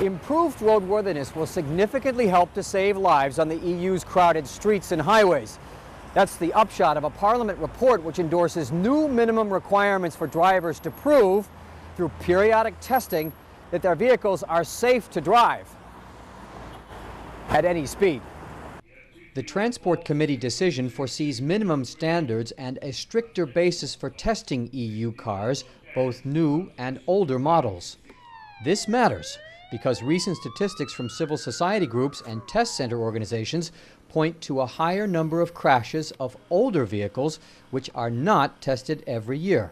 Improved roadworthiness will significantly help to save lives on the EU's crowded streets and highways. That's the upshot of a Parliament report which endorses new minimum requirements for drivers to prove, through periodic testing, that their vehicles are safe to drive at any speed. The Transport Committee decision foresees minimum standards and a stricter basis for testing EU cars, both new and older models. This matters because recent statistics from civil society groups and test center organizations point to a higher number of crashes of older vehicles which are not tested every year.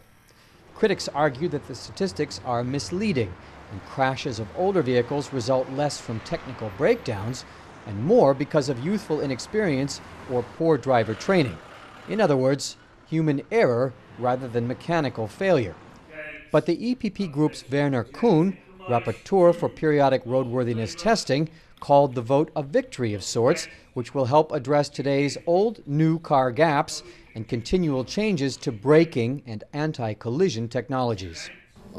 Critics argue that the statistics are misleading, and crashes of older vehicles result less from technical breakdowns and more because of youthful inexperience or poor driver training. In other words, human error rather than mechanical failure. But the EPP Group's Werner Kuhn, rapporteur for periodic roadworthiness testing, called the vote a victory of sorts, which will help address today's old-new car gaps and continual changes to braking and anti-collision technologies.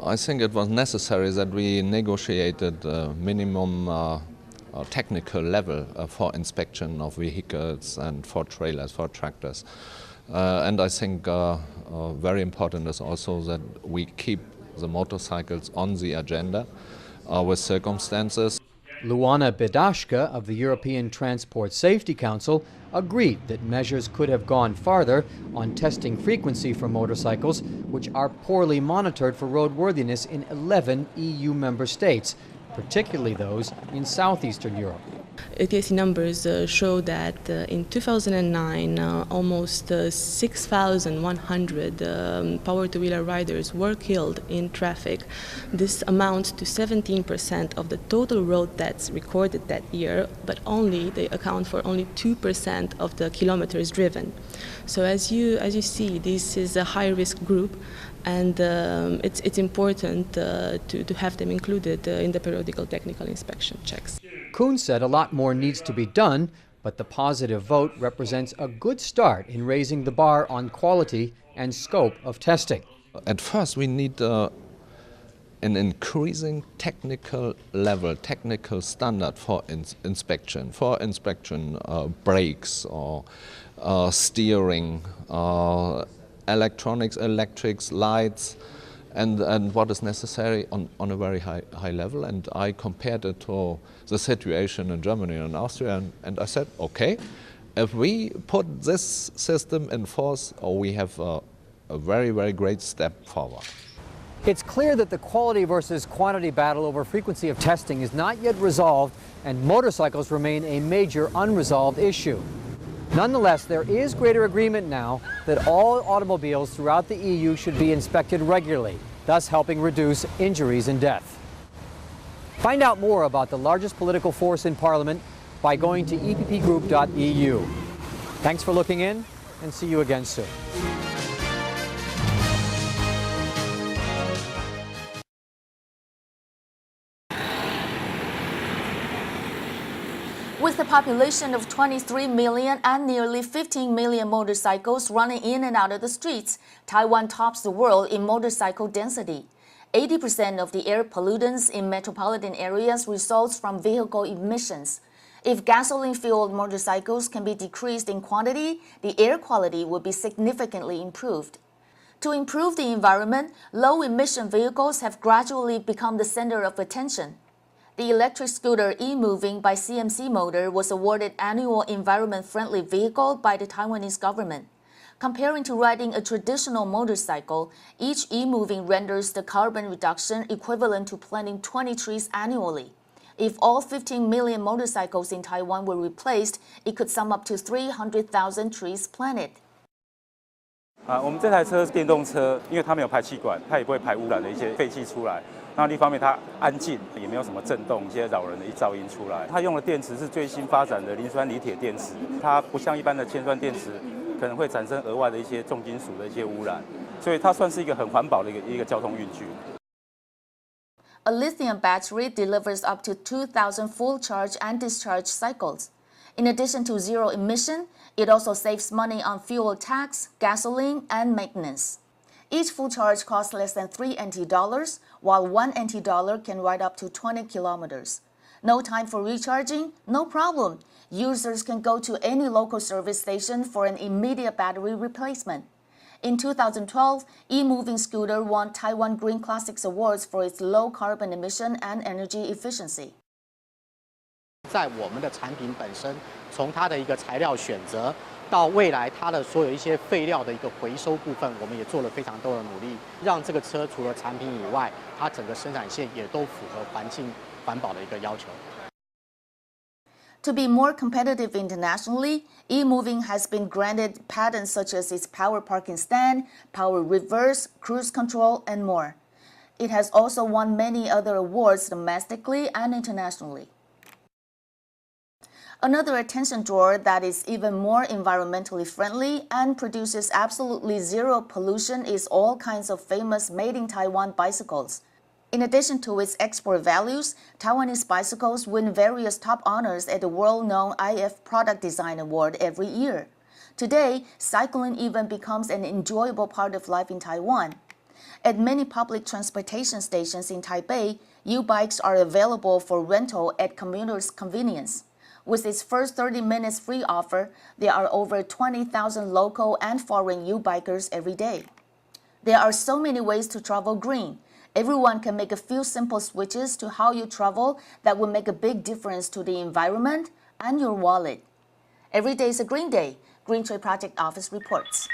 I think it was necessary that we negotiated a minimum technical level for inspection of vehicles and for trailers, for tractors. And I think very important is also that we keep the motorcycles on the agenda with circumstances. Luana Bedashka of the European Transport Safety Council agreed that measures could have gone farther on testing frequency for motorcycles, which are poorly monitored for roadworthiness in 11 EU member states, particularly those in southeastern Europe. ATSC numbers show that in 2009, almost 6,100 power-to-wheeler riders were killed in traffic. This amounts to 17% of the total road deaths recorded that year, but they account for only 2% of the kilometers driven. So as you see, this is a high-risk group, and it's important to have them included in the periodical technical inspection checks. Kuhn said a lot more needs to be done, but the positive vote represents a good start in raising the bar on quality and scope of testing. At first we need an increasing technical level, technical standard for inspection. For inspection, brakes or steering, electronics, electrics, lights, and what is necessary on a very high level. And I compared it to the situation in Germany and Austria, and I said, okay, if we put this system in force, we have a very, very great step forward. It's clear that the quality versus quantity battle over frequency of testing is not yet resolved, and motorcycles remain a major unresolved issue. Nonetheless, there is greater agreement now that all automobiles throughout the EU should be inspected regularly, thus helping reduce injuries and death. Find out more about the largest political force in Parliament by going to eppgroup.eu. Thanks for looking in, and see you again soon. With a population of 23 million and nearly 15 million motorcycles running in and out of the streets, Taiwan tops the world in motorcycle density. 80% of the air pollutants in metropolitan areas results from vehicle emissions. If gasoline-fueled motorcycles can be decreased in quantity, the air quality would be significantly improved. To improve the environment, low-emission vehicles have gradually become the center of attention. The electric scooter e-Moving by CMC Motor was awarded Annual Environment-Friendly Vehicle by the Taiwanese government. Comparing to riding a traditional motorcycle, each e-Moving renders the carbon reduction equivalent to planting 20 trees annually. If all 15 million motorcycles in Taiwan were replaced, it could sum up to 300,000 trees planted. 我们这台车是电动车，因为它没有排气管，它也不会排污染的一些废气出来。那另一方面，它安静，也没有什么震动，一些扰人的噪音出来。它用的电池是最新发展的磷酸锂铁电池，它不像一般的铅酸电池，可能会产生额外的一些重金属的一些污染，所以它算是一个很环保的一个交通运具。A lithium battery delivers up to 2,000 full charge and discharge cycles. In addition to zero emission, it also saves money on fuel tax, gasoline, and maintenance. Each full charge costs less than 3 NT dollars, while 1 NT dollar can ride up to 20 kilometers. No time for recharging? No problem. Users can go to any local service station for an immediate battery replacement. In 2012, e-moving scooter won Taiwan Green Classics Awards for its low carbon emission and energy efficiency. 在我们的产品本身，从它的一个材料选择到未来它的所有一些废料的一个回收部分，我们也做了非常多的努力，让这个车除了产品以外，它整个生产线也都符合环境环保的一个要求。 To be more competitive internationally, e-moving has been granted patents such as its power parking stand, power reverse, cruise control, and more. It has also won many other awards domestically and internationally. Another attention drawer that is even more environmentally friendly and produces absolutely zero pollution is all kinds of famous made in Taiwan bicycles. In addition to its export values, Taiwanese bicycles win various top honors at the world-known IF Product Design Award every year. Today, cycling even becomes an enjoyable part of life in Taiwan. At many public transportation stations in Taipei, U-bikes are available for rental at commuters' convenience. With its first 30 minutes free offer, there are over 20,000 local and foreign U-bikers every day. There are so many ways to travel green. Everyone can make a few simple switches to how you travel that will make a big difference to the environment and your wallet. Every day is a green day, Green Trade Project Office reports.